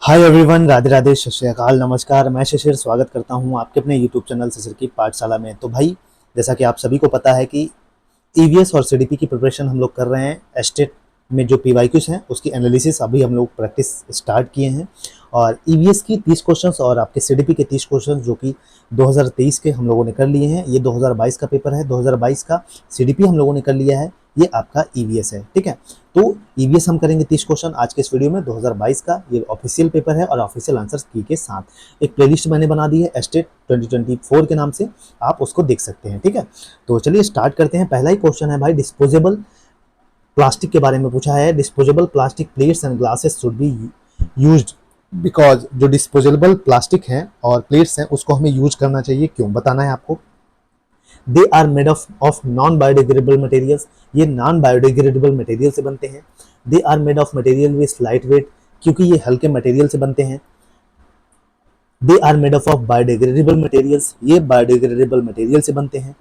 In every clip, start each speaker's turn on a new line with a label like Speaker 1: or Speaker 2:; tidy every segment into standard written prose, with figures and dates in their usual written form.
Speaker 1: Hi everyone, Radhe Radhe, सत श्री अकाल, नमस्कार। मैं शिशिर स्वागत करता हूं आपके अपने यूट्यूब चैनल शिशिर की पाठशाला में। तो भाई, जैसा कि आप सभी को पता है कि ईवीएस और सीडीपी की प्रिपरेशन हम लोग कर रहे हैं। एस्टेट में जो पीवाईक्यूज हैं उसकी एनालिसिस अभी हम लोग प्रैक्टिस स्टार्ट किए हैं। और ईवीएस की 30 क्वेश्चंस और आपके सीडीपी के 30 क्वेश्चंस जो कि 2023 के हम लोगों ने कर लिए हैं। ये 2022 का पेपर है, 2022 का सीडीपी हम लोगों ने कर लिया है, ये आपका ईवीएस है। ठीक है, तो ईवीएस हम करेंगे 30 क्वेश्चन आज के इस वीडियो में। 2022 का ये ऑफिशियल पेपर है और ऑफिशियल आंसर्स की के साथ एक प्लेलिस्ट मैंने बना दी है एस्टेट 2024 के नाम से, आप उसको देख सकते हैं। ठीक है, तो चलिए स्टार्ट करते हैं। पहला ही क्वेश्चन है भाई, डिस्पोजेबल प्लास्टिक के बारे में पूछा है। Disposable plastic plates and glasses should be used because जो डिस्पोजेबल प्लास्टिक हैं और प्लेट्स हैं उसको हमें यूज करना चाहिए, क्यों बताना है आपको। They are made of non biodegradable materials, ये नॉन बायोडिग्रेडेबल मटेरियल से बनते हैं। They are made of material with light weight, क्योंकि ये हल्के मटेरियल से बनते हैं। They are made of biodegradable materials, ये बायोडिग्रेडेबल मटेरियल से बनते हैं।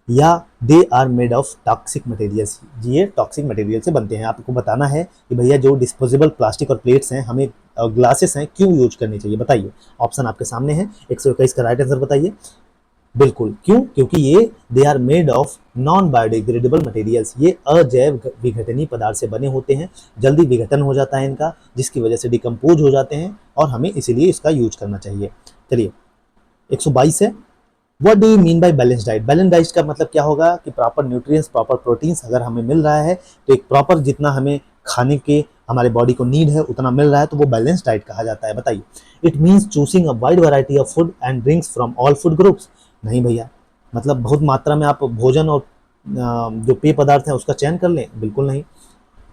Speaker 1: या they are made of toxic materials, ये टॉक्सिक मटेरियल से बनते हैं। आपको बताना है कि भैया जो डिस्पोजेबल प्लास्टिक और प्लेट्स हैं, हमें ग्लासेस हैं, क्यों यूज करनी चाहिए, बताइए। ऑप्शन आपके सामने है, 121 का राइट आंसर बताइए। बिल्कुल, क्यों? क्योंकि ये they are made of non biodegradable materials, ये अजैव विघटनीय पदार्थ से बने होते हैं। जल्दी विघटन हो जाता है इनका, जिसकी वजह से डिकम्पोज हो जाते हैं और हमें इसीलिए इसका यूज करना चाहिए। चलिए 122 है। What do you mean by balance diet? Balance diet का मतलब क्या होगा कि प्रॉपर न्यूट्रिएंट्स, प्रॉपर प्रोटीन्स अगर हमें मिल रहा है तो एक प्रॉपर जितना हमें खाने के हमारे बॉडी को नीड है उतना मिल रहा है, तो वो बैलेंस डाइट कहा जाता है। बताइए। It means choosing a wide variety of food and drinks from all food groups. नहीं भैया, मतलब बहुत मात्रा में आप भोजन और जो पेय पदार्थ है उसका चयन कर लें, बिल्कुल नहीं।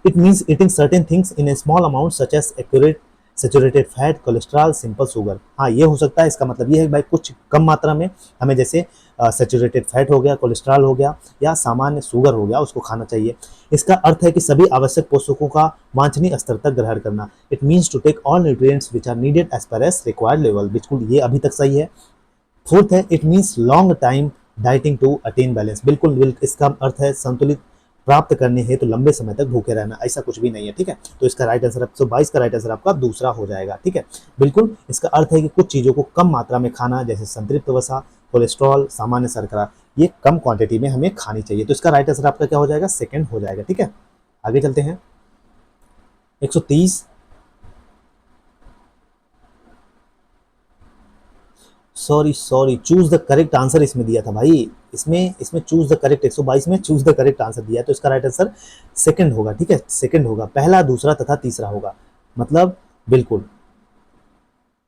Speaker 1: It means eating certain things in a small amount such as accurate saturated fat, cholesterol, simple sugar. हाँ, ये हो सकता है। इसका मतलब ये है कि भाई कुछ कम मात्रा में हमें जैसे सेचुरेटेड फैट हो गया, कोलेस्ट्रॉल हो गया या सामान्य शुगर हो गया, उसको खाना चाहिए। इसका अर्थ है कि सभी आवश्यक पोषकों का वांछनीय स्तर तक ग्रहण करना। It means to take all nutrients which are needed as per as required level. बिल्कुल, ये अभी तक सही है। फोर्थ है, it means long time dieting to attain balance. बिल्कुल, इसका अर्थ है संतुलित प्राप्त करने हेतु लंबे समय तक भूखे रहना। ऐसा कुछ भी नहीं है। ठीक है, तो इसका राइट आंसर 122 का राइट आंसर आपका दूसरा हो जाएगा। ठीक है, बिल्कुल, इसका अर्थ है कि कुछ चीजों को कम मात्रा में खाना, जैसे संतृप्त वसा, कोलेस्ट्रॉल, सामान्य शर्करा, ये कम क्वांटिटी में हमें खानी चाहिए। तो इसका राइट आंसर आपका क्या हो जाएगा? सेकंड हो जाएगा। ठीक है, आगे चलते हैं। 130। Sorry, choose the correct answer इसमें दिया था भाई। इसमें चूज द करेक्ट, 122 में चूज द करेक्ट आंसर दिया है, तो इसका राइट आंसर सेकंड होगा। ठीक है, सेकंड होगा, पहला, दूसरा तथा तीसरा होगा। मतलब बिल्कुल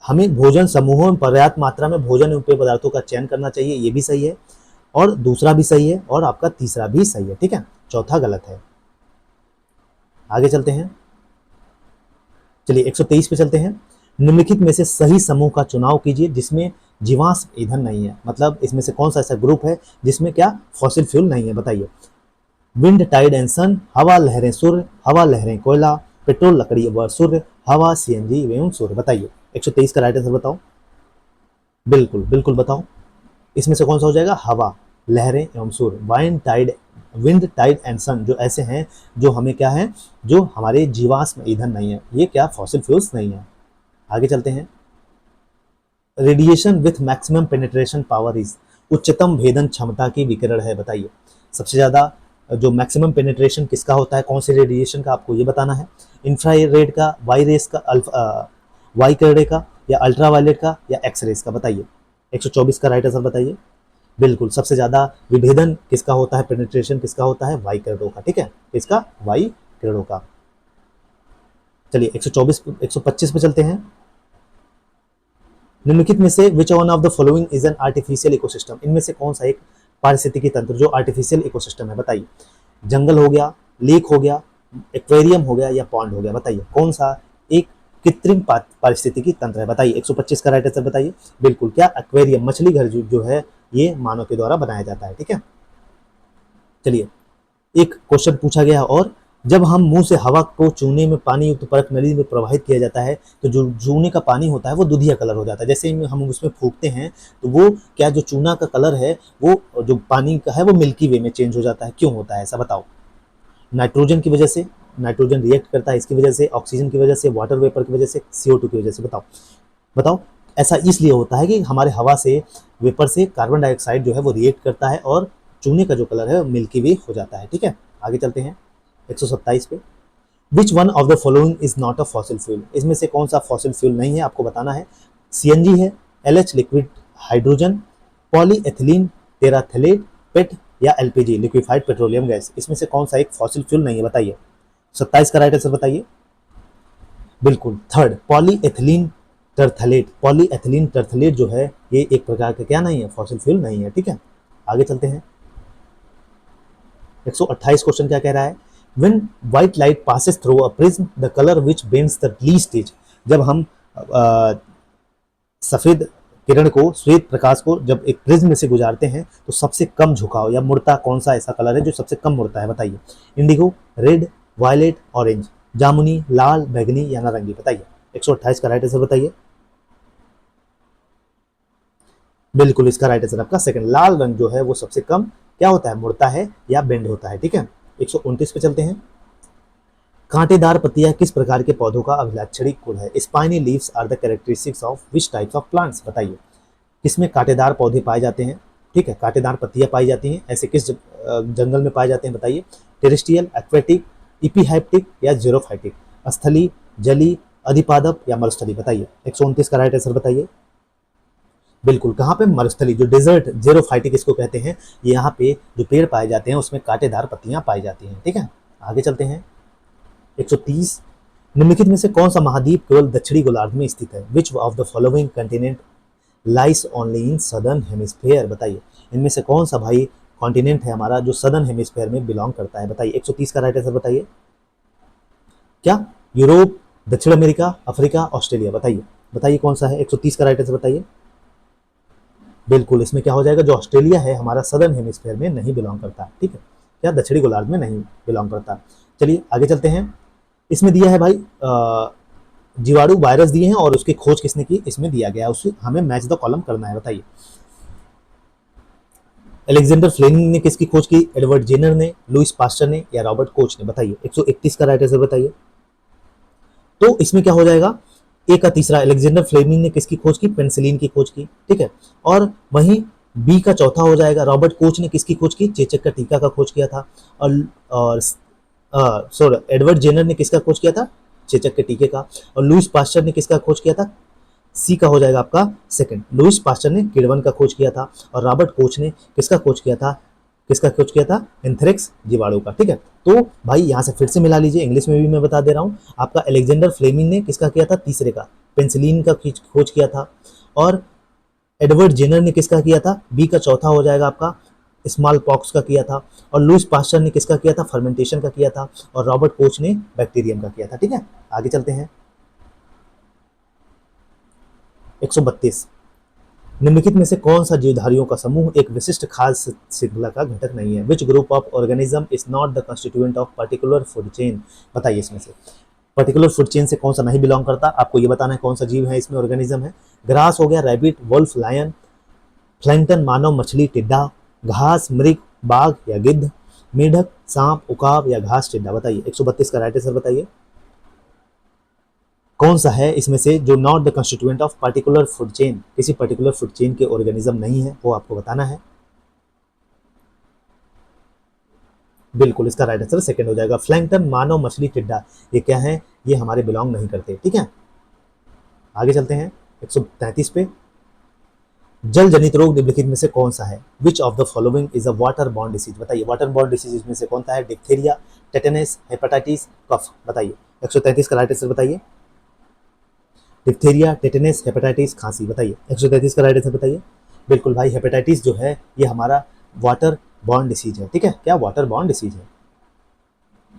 Speaker 1: हमें भोजन समूहों में पर्याप्त मात्रा में भोजन एवं पेय पदार्थों का चयन करना चाहिए, ये भी सही है, और दूसरा भी सही है, और आपका तीसरा भी सही है। ठीक है, चौथा गलत है। आगे चलते हैं। चलिए 123 पे चलते हैं। निम्नलिखित में से सही समूह का चुनाव कीजिए जिसमें जीवाश्म ईंधन नहीं है। मतलब इसमें से कौन सा ऐसा ग्रुप है जिसमें क्या फॉसिल फ्यूल नहीं है, बताइए। विंड, टाइड एंड सन, हवा, लहरें, सूर्य, हवा, लहरें, कोयला, पेट्रोल, लकड़ी व सूर्य, हवा, सीएनजी एवं सूर्य। बताइए 123 का राइट आंसर बताओ। बिल्कुल बिल्कुल बताओ, इसमें से कौन सा हो जाएगा? हवा, लहरें एवं सूर्य। विंड, टाइड एंड सन जो ऐसे हैं जो हमें क्या है, जो हमारे जीवाश्म ईंधन नहीं है, ये क्या फॉसिल फ्यूल्स नहीं है। आगे चलते हैं। Radiation with maximum penetration power is, उच्चतम भेदन क्षमता की विकिरण है, बताइए। सबसे ज्यादा जो मैक्सिमम पेनिट्रेशन किसका होता है, कौन से रेडिएशन का, आपको ये बताना है। इंफ्रारेड का, वाई रेस का, वाई किरणें का, या अल्ट्रावायलेट का, या एक्स रेस का, बताइए। 124 का राइट आंसर बताइए। बिल्कुल, सबसे ज्यादा विभेदन किसका होता है, पेनिट्रेशन किसका होता है? वाई किरणों का। ठीक है, इसका वाई किरणों का। चलिए 125 पे चलते हैं। निम्नलिखित में से which one of the following is an artificial ecosystem? इनमें से कौन सा एक पारिस्थितिकी तंत्र जो आर्टिफिशियल इकोसिस्टम है, बताइए। जंगल हो गया, लेक हो गया, एक्वेरियम हो गया, या पॉन्ड हो गया, बताइए कौन सा एक कृत्रिम पारिस्थितिकी तंत्र है, बताइए। 125 का राइट आंसर बताइए। बिल्कुल, क्या एक्वेरियम, मछली घर जो है ये मानव के द्वारा बनाया जाता है। ठीक है, चलिए एक क्वेश्चन पूछा गया और, जब हम मुंह से हवा को चूने में पानी युक्त परत नली में प्रवाहित किया जाता है तो जो चूने का पानी होता है वो दूधिया कलर हो जाता है। जैसे ही हम उसमें फूंकते हैं तो वो क्या, जो चूना का कलर है वो जो पानी का है वो मिल्की वे में चेंज हो जाता है। क्यों होता है ऐसा, बताओ। नाइट्रोजन की वजह से, नाइट्रोजन रिएक्ट करता है इसकी वजह से, ऑक्सीजन की वजह से, वाटर वेपर की वजह से, CO2 की वजह से। बताओ बताओ। ऐसा इसलिए होता है कि हमारे हवा से, वेपर से कार्बन डाइऑक्साइड जो है वो रिएक्ट करता है और चूने का जो कलर है मिल्की वे हो जाता है। ठीक है, आगे चलते हैं 127 पे। Which one of the following is not a fossil fuel? इसमें से कौन सा फॉसिल फ्यूल नहीं है, आपको बताना है। CNG है, LH लिक्विड हाइड्रोजन, पॉलीएथिलीन टेराथेलेट, पेट या LPG लिक्विफाइड पेट्रोलियम गैस। इसमें से कौन सा एक फॉसिल फ्यूल नहीं है, बताइए। 27 का राइट आंसर बताइए। बिल्कुल थर्ड, पॉलीएथिलीन टरथलेट। पॉलीएथिलीन टरथलेट जो है ये एक प्रकार का क्या नहीं है, फॉसिल फ्यूल नहीं है। ठीक है, आगे चलते हैं 128 क्वेश्चन क्या कह रहा है। When white light passes through a prism, the color which bends the least is। जब हम सफेद किरण को, श्वेत प्रकाश को जब एक प्रिज्म में से गुजारते हैं तो सबसे कम झुकाव या मुड़ता कौन सा ऐसा कलर है जो सबसे कम मुड़ता है, बताइए। इंडिगो, रेड, वायलेट, ऑरेंज, जामुनी, लाल, बैंगनी या नारंगी, बताइए। 128 का राइट आंसर बताइए। बिल्कुल इसका राइट आंसर आपका सेकंड, लाल रंग जो है वो सबसे कम क्या होता है, मुड़ता है या बेंड होता है। ठीक है, 129 पे चलते हैं। कांटेदार पत्तियां किस प्रकार के पौधों का अभिलाक्षणिक गुण है? Spiny leaves are the characteristics of which types of plants, बताइए। किसमें कांटेदार पौधे पाए जाते हैं? ठीक है, कांटेदार पत्तियां पाई जाती हैं, ऐसे किस जंगल में पाए जाते हैं, बताइए। टेरेस्ट्रियल, एक्वेटिक, इपीहाइप्टिक या जीरोफाइटिक, स्थली, जली, अधिपादप या मरुस्थली, बताइए। 129 का राइट आंसर बताइए। बिल्कुल, कहाँ पे, मरुस्थली, जो डेजर्ट जेरोफाइटिक इसको कहते हैं, यहाँ पे जो पेड़ पाए जाते हैं उसमें कांटेदार पत्तियां पाई जाती हैं। ठीक है, आगे चलते हैं 130। निम्नलिखित में से कौन सा महाद्वीप केवल दक्षिणी गोलार्ध में स्थित है? Which of the following continent lies only in southern hemisphere, बताइए। इनमें से कौन सा भाई कॉन्टिनेंट है हमारा जो सदर्न हेमिस्फेयर में बिलोंग करता है, बताइए। 130 का राइट आंसर बताइए। क्या, यूरोप, दक्षिण अमेरिका, अफ्रीका, ऑस्ट्रेलिया, बताइए। बताइए कौन सा है, 130 का राइट आंसर बताइए। बिल्कुल, इसमें क्या हो जाएगा, जो ऑस्ट्रेलिया है हमारा सदर्न हेमिस्फेयर में नहीं बिलोंग करता। ठीक है, क्या दक्षिणी गोलार्ध में नहीं बिलोंग करता। चलिए आगे चलते हैं। इसमें दिया है भाई जीवाणु वायरस दिए हैं और उसकी खोज किसने की, इसमें दिया गया है, उससे हमें मैच द कॉलम करना है, बताइए। अलेक्जेंडर फ्लेमिंग ने किसकी खोज की? एडवर्ड जेनर ने, लुइस पास्टर ने या रॉबर्ट कोच ने, बताइए। 131 का राइट आंसर बताइए। तो इसमें क्या हो जाएगा, ए का तीसरा, अलेक्जेंडर फ्लेमिंग ने किसकी खोज की? पेनिसिलिन की खोज की। ठीक है, और वहीं बी का चौथा हो जाएगा, रॉबर्ट कोच ने किसकी खोज की? चेचक का टीका का खोज किया था। और सॉरी, एडवर्ड जेनर ने किसका खोज किया था? चेचक के टीके का। और लुइस पास्चर ने किसका खोज किया था? सी का हो जाएगा आपका सेकंड, लुइस पास्चर ने किण्वन का खोज किया था। और रॉबर्ट कोच ने किसका खोज किया था? किसका खोज किया था? एंथ्रेक्स जीवाणु का। ठीक है, तो भाई यहाँ से फिर से मिला लीजिए, इंग्लिश में भी मैं बता दे रहा हूँ आपका। अलेक्जेंडर फ्लेमिंग ने किसका किया था? तीसरे का, पेनिसिलिन का खोज किया था। और एडवर्ड जेनर ने किसका किया था? बी का चौथा हो जाएगा आपका, स्मॉल पॉक्स का किया था। और लुइस पास्चर ने किसका किया था? फर्मेंटेशन का किया था। और रॉबर्ट कोच ने बैक्टीरियम का किया था। ठीक है, आगे चलते हैं 132। निम्नलिखित में से कौन सा जीवधारियों का समूह एक विशिष्ट खाद्य श्रृंखला का घटक नहीं है? Which group of organism is not the constituent of particular food chain, बताइए। इसमें से पर्टिकुलर फूड चेन से कौन सा नहीं बिलोंग करता, आपको ये बताना है कौन सा जीव है इसमें, ऑर्गेनिज्म है। ग्रास हो गया, रैबिट, वुल्फ, लायन, प्लैंकटन मानव मछली, टिड्डा, घास, मृग, बाघ या गिद्ध, मेढक, सांप, उकाब या घास टिड्डा, बताइए। 132 का राइट आंसर बताइए। कौन सा है इसमें से जो not the constituent of particular food chain, किसी पर्टिकुलर फूड चेन के ऑर्गेनिज्म नहीं है, वो आपको बताना है। बिल्कुल, इसका राइट आंसर सेकंड हो जाएगा, प्लैंकटन मानव मछली टिड्डा। ये क्या है, ये हमारे बिलोंग नहीं करते। ठीक है, आगे चलते हैं 133 पे। जल जनित रोग निम्नलिखित में से कौन सा है? Which of the following is a water borne disease, बताइए। वाटर बॉर्न डिसीज इसमें से कौन सा है? डिप्थीरिया, टेटनस, हेपेटाइटिस, कफ, बताइए। 133 का राइट आंसर बताइए। डिप्थीरिया, टेटनस, हेपेटाइटिस, खांसी, बताइए। 133 का राइट आंसर बताइए। बिल्कुल भाई, हेपेटाइटिस जो है ये हमारा वाटर बॉर्न डिसीज है। ठीक है, क्या वाटर बॉर्न डिसीज है।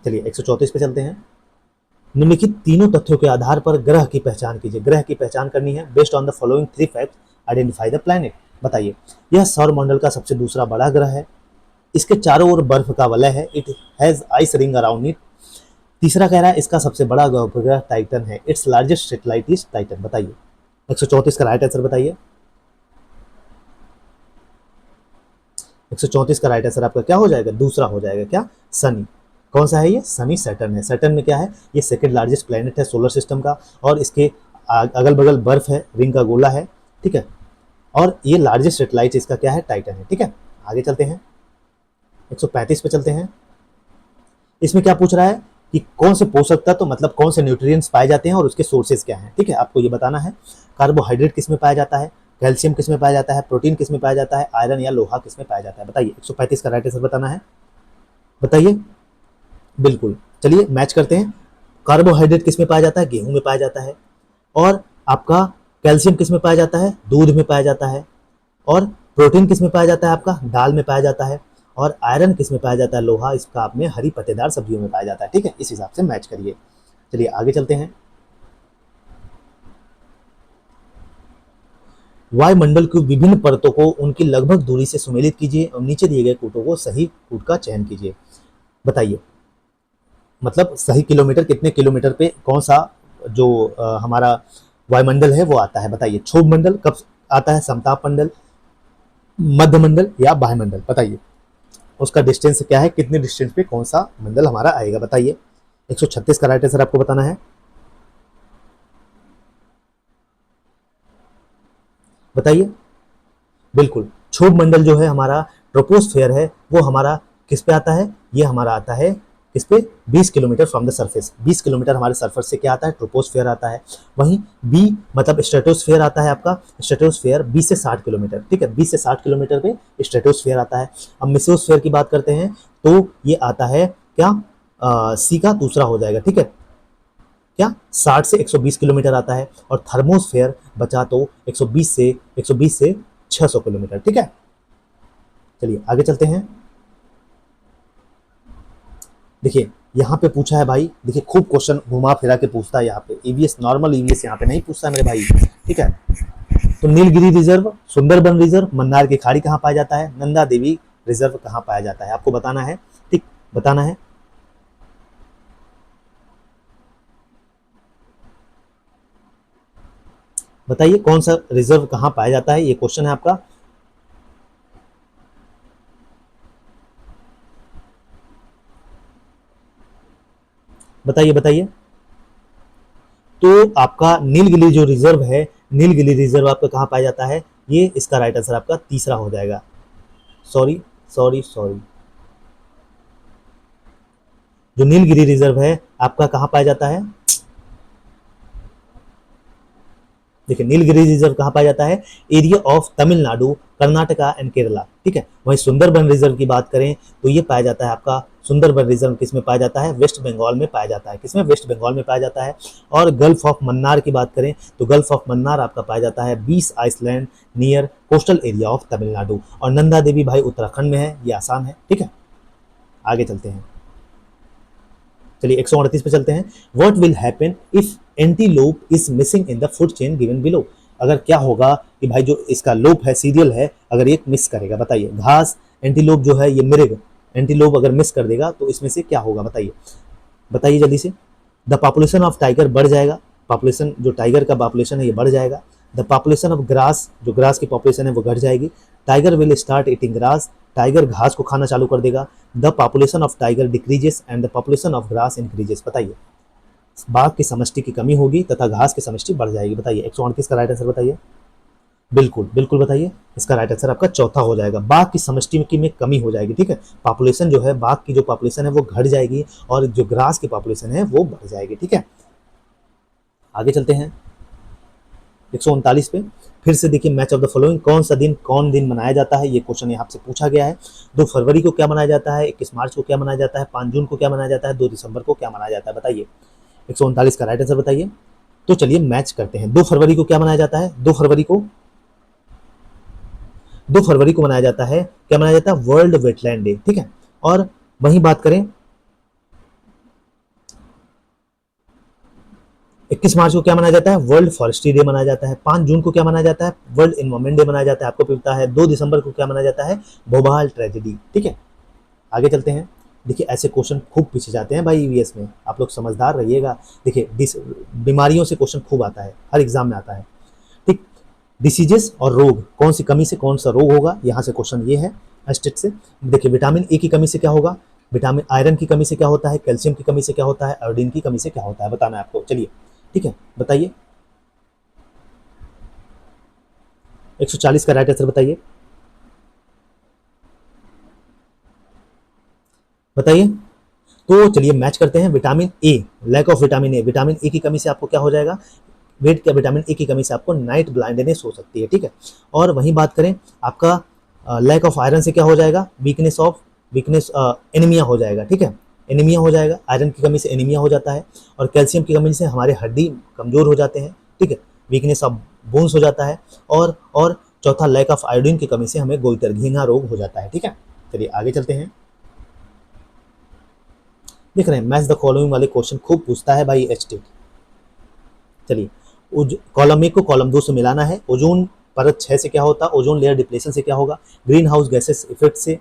Speaker 1: चलिए 134 पे चलते हैं। निम्नलिखित तीनों तथ्यों के आधार पर ग्रह की पहचान कीजिए। ग्रह की पहचान करनी है। Based on the following 3 facts identify the planet, बताइए। यह सौरमंडल का सबसे दूसरा बड़ा ग्रह है। इसके चारों ओर बर्फ का वलय है। It has ice ring around it. तीसरा कह रहा है इसका सबसे बड़ा उपग्रह टाइटन है। Its largest satellite is Titan, बताइए। 134 का राइट आंसर बताइए। 134 का राइट आंसर आपका क्या हो जाएगा? दूसरा हो जाएगा, क्या? सनी। कौन सा है ये? सनी सैटर्न है। सैटर्न में क्या है? ये सेकंड लार्जेस्ट प्लेनेट है सोलर सिस्टम का, और इसके अगल बगल बर्फ है, रिंग का गोला है, ठीक है। और ये लार्जेस्ट सैटेलाइट इसका क्या है? टाइटन है, ठीक है। आगे चलते हैं, 135 पे चलते हैं। इसमें क्या पूछ रहा है कि कौन से पोषक तत्व, मतलब कौन से न्यूट्रिएंट्स पाए जाते हैं और उसके सोर्सेज क्या हैं, ठीक है, आपको ये बताना है। कार्बोहाइड्रेट किस में पाया जाता है, कैल्शियम किस में पाया जाता है, प्रोटीन किस में पाया जाता है, आयरन या लोहा किस में पाया जाता है, बताइए। 135 का राइट आंसर बताना है, बताइए। बिल्कुल, चलिए मैच करते हैं। कार्बोहाइड्रेट किस में पाया जाता है? गेहूं में पाया जाता है। और आपका कैल्शियम किस में पाया जाता है? दूध में पाया जाता है। और प्रोटीन किस में पाया जाता है? आपका दाल में पाया जाता है। और आयरन किस में पाया जाता है? लोहा इसका आप में हरी पत्तेदार सब्जियों में पाया जाता है, ठीक है। इस हिसाब से मैच करिए। चलिए आगे चलते हैं। वायुमंडल की विभिन्न परतों को उनकी लगभग दूरी से सुमेलित कीजिए और नीचे दिए गए कूटों को सही कूट का चयन कीजिए, बताइए। मतलब सही किलोमीटर, कितने किलोमीटर पे कौन सा जो हमारा वायुमंडल है वो आता है, बताइए। क्षोभ मंडल कब आता है? समताप मंडल, मध्य मंडल या वायुमंडल, बताइए। उसका डिस्टेंस क्या है, कितने डिस्टेंस पे कौन सा मंडल हमारा आएगा, बताइए। 136 का राइट आंसर आपको बताना है, बताइए। बिल्कुल, क्षोभ मंडल जो है हमारा, ट्रोपोस्फेयर है, वो हमारा किस पे आता है? ये हमारा आता है किस पे? 20 kilometre from the surface. 20 kilometre हमारे सरफेस से क्या आता है? ट्रोपोस्फेयर आता है। वहीं बी मतलब स्ट्रेटोस्फेयर आता है आपका। स्ट्रेटोस्फेयर 20 से 60 किलोमीटर, ठीक है, 20 से 60 किलोमीटर पे स्ट्रेटोस्फेयर आता है। अब मेसोस्फेयर की बात करते हैं तो ये आता है क्या? सी का दूसरा हो जाएगा, ठीक है। क्या 60 से 120 किलोमीटर आता है। और थर्मोस्फेयर बचा तो 120 से 600 किलोमीटर, ठीक है। चलिए आगे चलते हैं। देखिए यहाँ पे पूछा है भाई, देखिए खूब क्वेश्चन घुमा फिरा के पूछता है यहाँ पे। ईवीएस नॉर्मल ईवीएस यहाँ पे नहीं पूछता है मेरे भाई, ठीक है। तो नीलगिरी रिजर्व, सुंदरबन रिजर्व, मन्नार की खाड़ी कहाँ पाया जाता है, नंदा देवी रिजर्व कहाँ पाया जाता है, आपको बताना है, ठीक, बताना है। बताइए कौन सा रिजर्व कहाँ पाया जाता है, ये क्वेश्चन है आपका। बताइए बताइए। तो आपका नीलगिरी जो रिजर्व है, नीलगिरी रिजर्व आपका कहाँ पाया जाता है? ये इसका राइट आंसर आपका तीसरा हो जाएगा। सॉरी सॉरी सॉरी, जो नीलगिरी रिजर्व है आपका कहाँ पाया जाता है? देखिए नीलगिरी रिजर्व कहाँ पाया जाता है? Area of Tamil Nadu, Karnataka and Kerala, ठीक है। वहीं सुंदरबन रिजर्व की बात करें तो ये पाया जाता है आपका, सुंदरबन रिजर्व किस में पाया जाता है? वेस्ट बंगाल में पाया जाता है। किसमें? वेस्ट बंगाल में पाया जाता है। और गल्फ ऑफ मन्नार की बात करें तो गल्फ ऑफ मन्नार आपका पाया जाता है 20 island near coastal area of Tamil Nadu. और नंदा देवी भाई उत्तराखंड में है, ये आसान है, ठीक है। आगे चलते हैं, चलिए 138 पे चलते हैं। What will happen if antelope is missing in the food chain given below? अगर क्या होगा कि भाई जो इसका लोप है, सीरियल है, अगर ये मिस करेगा, बताइए। घास, एंटीलोप जो है ये मिरेगा, एंटीलोप अगर मिस कर देगा तो इसमें से क्या होगा, बताइए, बताइए जल्दी से। द पॉपुलेशन ऑफ टाइगर बढ़ जाएगा, पॉपुलेशन जो टाइगर का पॉपुलेशन है ये बढ़ जाएगा। द पॉपुलेशन ऑफ ग्रास, जो ग्रास की पॉपुलेशन है वो घट जाएगी। Tiger will start eating grass, tiger घास को खाना चालू कर देगा। The population of tiger decreases and the population of grass increases, बताइए। बाघ की समष्टि की कमी होगी तथा घास की समष्टि बढ़ जाएगी, बताइए। 138 का राइट आंसर बताइए। बिल्कुल बिल्कुल बताइए, इसका राइट आंसर आपका चौथा हो जाएगा। बाघ की समष्टि की में कमी हो जाएगी, ठीक है। पॉपुलेशन जो है, बाघ की जो पॉपुलेशन है वो घट जाएगी और जो ग्रास की पॉपुलेशन है वो बढ़ जाएगी, ठीक है। आगे चलते हैं 139 पे। फिर से देखिए, मैच ऑफ द फॉलोइंग, कौन दिन मनाया जाता है, ये क्वेश्चन यहाँ से पूछा गया है। 2 फरवरी को क्या मनाया जाता है, 21 मार्च को क्या मनाया जाता है, 5 जून को क्या मनाया जाता है, 2 दिसंबर को क्या मनाया जाता है, बताइए। 139 का राइट आंसर बताइए। तो चलिए मैच करते हैं। 2 फरवरी को क्या मनाया जाता है? 2 फरवरी को मनाया जाता है, क्या मनाया जाता है? वर्ल्ड वेटलैंड डे, ठीक है। और वहीं बात करें 21 मार्च को क्या मनाया जाता है? वर्ल्ड फॉरेस्ट्री डे मनाया जाता है। 5 जून को क्या मनाया जाता है? वर्ल्ड एनवायरमेंट डे मनाया जाता है, आपको पता है। 2 दिसंबर को क्या मनाया जाता है? भोपाल ट्रेजेडी, ठीक है। आगे चलते हैं। देखिए ऐसे क्वेश्चन खूब पूछे जाते हैं भाई ईवीएस में, आप लोग समझदार रहिएगा। देखिए बीमारियों से क्वेश्चन खूब आता है, हर एग्जाम में आता है, ठीक। डिसीजेस और रोग, कौन सी कमी से कौन सा रोग होगा, यहाँ से क्वेश्चन ये है स्टेट से। देखिए विटामिन ए की कमी से क्या होगा? विटामिन आयरन की कमी से क्या होता है, कैल्शियम की कमी से क्या होता है, आयोडीन की कमी से क्या होता है, बताना है आपको। चलिए ठीक है, बताइए। 140 का राइट आंसर बताइए, बताइए। तो चलिए मैच करते हैं। Vitamin A, lack of vitamin A, vitamin A की कमी से आपको क्या हो जाएगा, वेट क्या, विटामिन ए की कमी से आपको नाइट ब्लाइंडनेस हो सकती है, ठीक है। और वहीं बात करें आपका लैक ऑफ आयरन से क्या हो जाएगा, वीकनेस एनीमिया हो जाएगा, ठीक है। एनीमिया हो जाएगा, आयरन की कमी से एनीमिया हो जाता है। और कैल्शियम की कमी से हमारे हड्डी कमजोर हो जाते हैं, ठीक है, वीकनेस ऑफ बोन्स हो जाता है। और चौथा, लैक ऑफ आयोडीन की कमी से हमें गोइटर, घीना रोग हो जाता है, ठीक है। चलिए आगे चलते हैं। देख रहे हैं मैच द फॉलोइंग वाले क्वेश्चन खूब पूछता है भाई एच। चलिए, कॉलम 1 को कॉलम 2 से मिलाना है। ओजोन परत 6 से क्या होता है, ओजोन लेयर डिप्लेशन से क्या होगा, ग्रीन हाउस गैसेस इफेक्ट से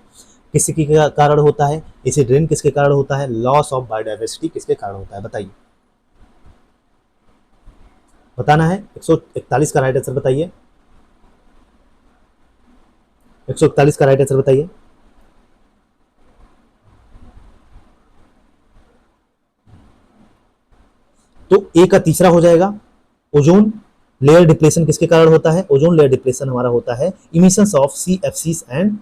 Speaker 1: किसके कारण होता है, एसिड रेन किसके कारण होता है, लॉस ऑफ बायोडाइवर्सिटी किसके कारण होता है, बताइए, बताना है। 141 का राइट आंसर बताइए, 141 का राइट आंसर बताइए। तो ए का तीसरा हो जाएगा, ओजोन लेयर डिप्लेशन किसके कारण होता है, ओजोन लेयर डिप्लेशन हमारा होता है emissions of CFC and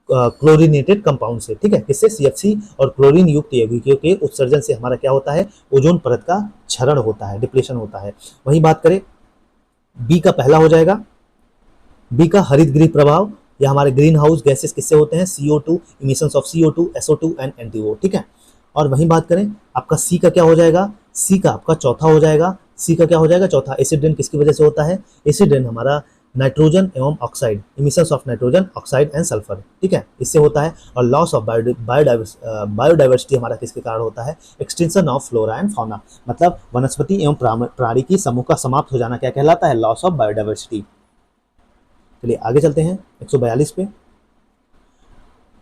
Speaker 1: chlorinated compound से, ठीक है, किससे, सीएफसी और क्लोरीन युक्त यौगिकों के उत्सर्जन से हमारा क्या होता है, ओजोन परत का क्षरण होता है, डिप्लेशन होता है। वहीं बात करें बी का पहला हो जाएगा, बी का हरित गृह प्रभाव, या हमारे ग्रीन हाउस गैसेस किससे होते हैं, CO2, emissions of CO2, SO2 and NTO, ठीक है। और वहीं बात करें आपका सी का क्या हो जाएगा, सी का आपका चौथा हो जाएगा, सी का क्या हो जाएगा, चौथा, एसिड रेन किसकी वजह से होता है, एसिड रेन हमारा नाइट्रोजन एवं oxide, emissions of nitrogen oxide and sulphur, ठीक है, इससे होता है। और लॉस ऑफ बायोडाइवर्सिटी हमारा किसके कारण होता है, extension of flora and fauna, मतलब वनस्पति एवं प्राणी की समूह का समाप्त हो जाना क्या कहलाता है, लॉस ऑफ बायोडाइवर्सिटी। चलिए आगे चलते हैं 142 पे।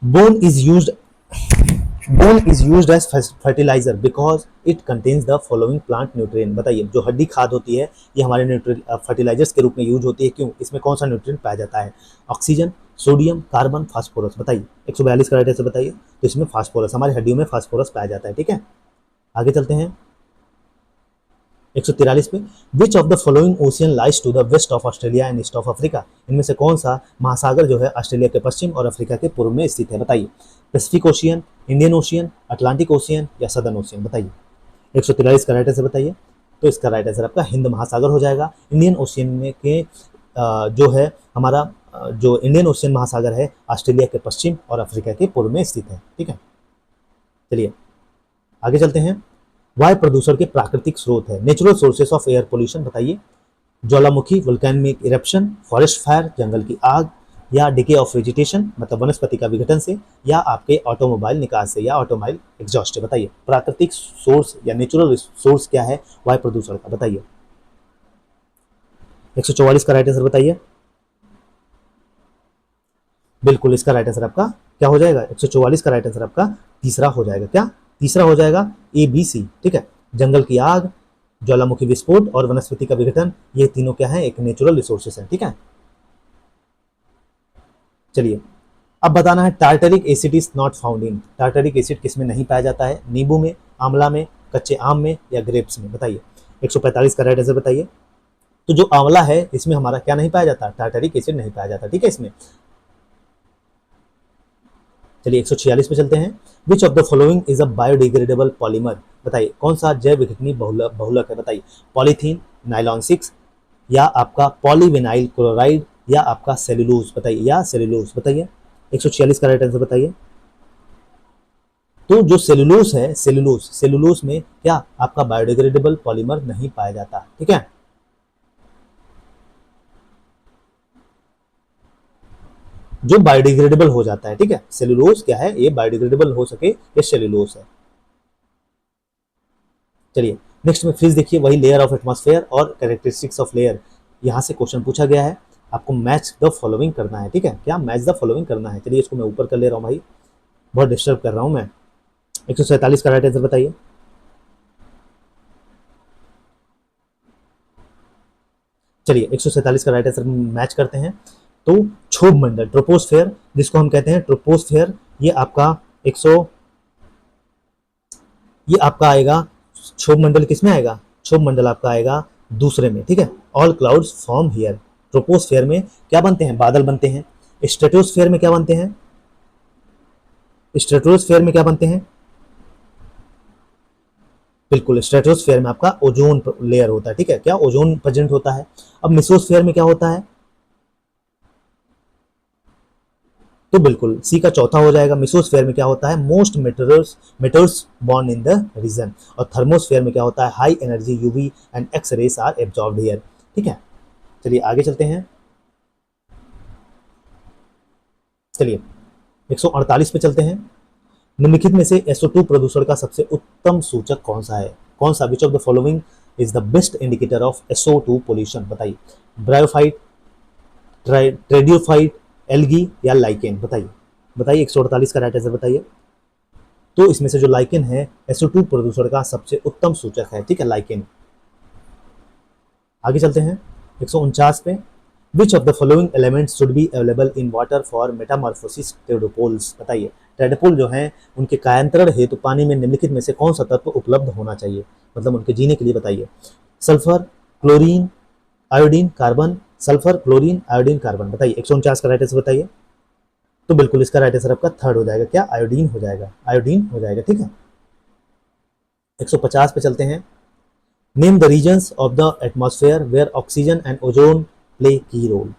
Speaker 1: Bone is used bone is used as fertilizer because it contains the following plant nutrient, बताइए जो हड्डी खाद होती है ये हमारे फर्टिलाइजर्स के रूप में यूज होती है, क्यों, इसमें कौन सा न्यूट्रिएंट पाया जाता है, ऑक्सीजन, सोडियम, कार्बन, फास्फोरस, बताइए। 142 का राइट आंसर बताइए। तो इसमें फास्फोरस, हमारी हड्डियों में फास्फोरस पाया जाता है, ठीक है। आगे चलते हैं 143 पे। Which of the following ocean lies to the west of Australia and east of Africa, इनमें से कौन सा महासागर जो है ऑस्ट्रेलिया के पश्चिम और अफ्रीका के पूर्व में स्थित है, बताइए। Pacific ocean, Indian ocean, Atlantic ocean या सदर्न ओशियन, बताइए। 143 का राइट आंसर बताइए। तो इसका राइट आंसर आपका हिंद महासागर हो जाएगा। इंडियन ओशियन में के जो है हमारा जो इंडियन ओशियन महासागर है ऑस्ट्रेलिया के पश्चिम और अफ्रीका के पूर्व में स्थित है, ठीक है। चलिए आगे चलते हैं। वायु प्रदूषण के प्राकृतिक स्रोत है, natural sources of air pollution, बताइए। ज्वालामुखी, वोल्केनिक इरप्शन, फॉरेस्ट फायर, जंगल की आग, या डिके ऑफ वेजिटेशन, मतलब वनस्पति का विघटन से, या आपके ऑटोमोबाइल निकास से, या ऑटोमोबाइल एग्जॉस्ट से, बताइए। प्राकृतिक सोर्स या नेचुरल सोर्स क्या है वायु प्रदूषण का, बताइए। 144 का राइट आंसर बताइए। बिल्कुल इसका राइट आंसर आपका क्या हो जाएगा, 144 का राइट आंसर आपका तीसरा हो जाएगा, क्या तीसरा हो जाएगा, ABC, ठीक है। जंगल की आग, ज्वालामुखी विस्फोट और वनस्पति का विघटन, ये तीनों क्या है, एक नेचुरल रिसोर्सेस है, ठीक है। चलिए अब बताना है tartaric acid is not found in, tartaric acid किसमें नहीं पाया जाता है, नींबू में, आंवला में, कच्चे आम में या ग्रेप्स में, बताइए। 145 का राइट आंसर बताइए। तो जो आंवला है इसमें हमारा क्या नहीं पाया जाता, टार्टरिक एसिड नहीं पाया जाता, ठीक है इसमें। चलिए 146 पे चलते हैं। विच of the following is a biodegradable polymer, बताइए कौन सा जैव विघटनीय बहुलक है, बताइए। पॉलीथीन, नाइलॉन 6, या आपका पॉलीविनाइल क्लोराइड, या आपका सेलुलोज, बताइए, या सेलुलोज, बताइए। 146 का राइट आंसर बताइए। तो जो सेलुलोज है, सेलुलोज में क्या आपका बायोडिग्रेडेबल पॉलीमर नहीं पाया जाता, ठीक है। जो बायोडिग्रेडेबल हो जाता है, ठीक है, सेलुलोज क्या है, ये बायोडिग्रेडेबल हो सके ये सेलुलोज है। चलिए नेक्स्ट में फिर देखिए वही लेयर ऑफ एटमॉस्फेयर और कैरेक्टरिस्टिक्स ऑफ लेयर, यहाँ से क्वेश्चन पूछा गया है, आपको मैच द फॉलोइंग करना है, ठीक है, क्या मैच द फॉलोइंग करना है। चलिए इसको मैं ऊपर कर ले रहा हूँ भाई, बहुत डिस्टर्ब कर रहा हूँ मैं। 147 का राइट आंसर बताइए। चलिए 147 का राइट आंसर मैच करते हैं। तो क्षोभ मंडल, ट्रोपोस्फेयर, जिसको हम कहते हैं ट्रोपोस्फेयर, ये आपका 100 ये आपका आएगा क्षोभ मंडल, किस में आएगा, क्षोभ मंडल आपका आएगा दूसरे में, ठीक है। All clouds form here. Troposphere में क्या बनते हैं, बादल बनते हैं। स्ट्रेटोस्फेयर में क्या बनते हैं, स्ट्रेटोस्फेयर में क्या बनते हैं, बिल्कुल स्ट्रेटोस्फेयर में आपका ओजोन लेयर होता है, ठीक है, क्या ओजोन प्रेजेंट होता है। अब मेसोस्फेयर में क्या होता है, तो बिल्कुल सी का चौथा हो जाएगा। मेसोस्फेयर में क्या होता है, most meteors burn in the region. और थर्मोस्फेयर में क्या होता है, high energy UV and X rays are absorbed here, ठीक है। चलिए आगे चलते हैं, चलिए 148 पे चलते हैं। निम्नलिखित में से SO2 प्रदूषण का सबसे उत्तम सूचक कौन सा है, कौन सा, विच of the following is the best indicator of SO2 pollution, बताइए। ब्रायोफाइट, ट्रेडियोफाइट, एल्गी या लाइकेन, बताइए बताइए 148 का राइट आंसर बताइए। तो इसमें से जो लाइकेन है SO2 प्रदूषण का सबसे उत्तम सूचक है, ठीक है, लाइकेन। आगे चलते हैं 149 पे। Which of the following elements should be available in water for metamorphosis tadpoles, बताइए। टेडोपोल जो हैं उनके कायांतरण हेतु पानी में निम्नलिखित में से कौन सा तत्व उपलब्ध होना चाहिए, मतलब उनके जीने के लिए, बताइए। Sulphur, chlorine, iodine, carbon, sulphur, chlorine, iodine, carbon, बताइए 149 का राइट आंसर बताइए। तो बिल्कुल इसका राइट आंसर आपका थर्ड हो जाएगा, क्या, आयोडीन हो जाएगा, आयोडीन हो जाएगा, ठीक है। 150 पे चलते हैं। Name the regions of the atmosphere where oxygen and ozone play key role.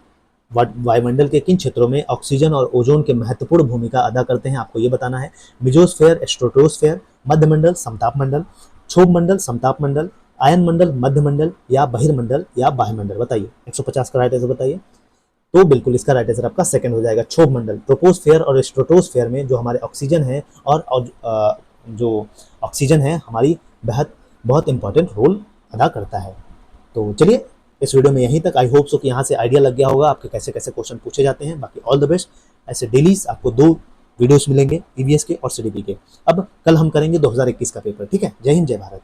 Speaker 1: वायुमंडल के किन क्षेत्रों में ऑक्सीजन और ओजोन के महत्वपूर्ण भूमिका अदा करते हैं, आपको ये बताना है। मिजोस्फेयर, स्ट्रेटोस्फेयर, मध्यमंडल, समताप मंडल, क्षोभ मंडल, समताप मंडल, आयन मंडल, मध्य मंडल या बहिर्मंडल या बाह्यमंडल, बताइए 150 का राइट आंसर बताइए। तो बिल्कुल इसका राइट आंसर आपका सेकंड हो जाएगा, क्षोभ मंडल। ट्रोपोस्फेयर और स्ट्रेटोस्फेयर में जो हमारे ऑक्सीजन है और जो ऑक्सीजन है हमारी बहुत इंपॉर्टेंट रोल अदा करता है। तो चलिए इस वीडियो में यहीं तक। आई होप सो कि यहाँ से आइडिया लग गया होगा आपके कैसे कैसे क्वेश्चन पूछे जाते हैं। बाकी ऑल द बेस्ट। ऐसे डेलीज आपको 2 वीडियोस मिलेंगे ईवीएस के और सीडीपी के। अब कल हम करेंगे 2021 का पेपर, ठीक है। जय हिंद, जय भारत।